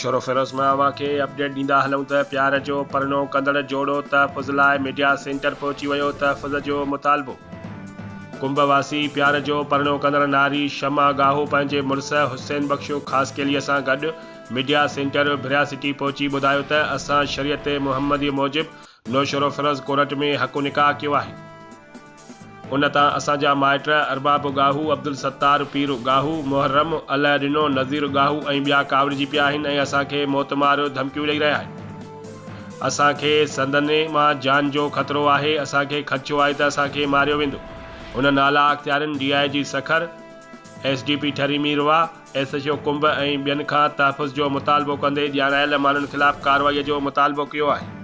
नौशरो फिरोज़ में अवां खे अपडेट ॾींदा हलूं त प्यार जो परनो कंदड़ जोड़ो तहफ़ुज़ लाइ मीडिया सेंटर पहुची वियो। तहफ़ुज़ जो मुतालबो। कुंभवासी प्यार जो परनो कंदड़ नारी शमा गाहू पंहिंजे मुड़ुस हुसैन बख्शो ख़ासकेलीअ सां गॾु मीडिया सेंटर भिरिया सिटी पहुची ॿुधायो त असां शरीयत मुहम्मदी मूजिबि नौशरो फिरोज़ कोर्ट में हक़ निकाह कयो आहे। उन तां असांजा माइट अरबाब गाहू, अब्दुल सत्तार पीर गाहू, मुहर्रम अल ॾिनो, नज़ीर गाहू ऐं ॿिया कावड़िजी पिया आहिनि ऐं असांखे मौतमार धमकियूं ॾेई रहिया आहिनि। असांखे संदने मां जान जो ख़तरो आहे। असांखे ख़दशो आहे त असांखे मारियो वेंदो। उन नाला अख़्तियारनि DIG सखर, SDP ठरी मीरवा, SHO कुंभ ऐं ॿियनि खां तहफ़ुज़ जो मुतालबो कंदे ॼाणायल माण्हुनि ख़िलाफ़ कार्रवाईअ जो मुतालबो कयो आहे।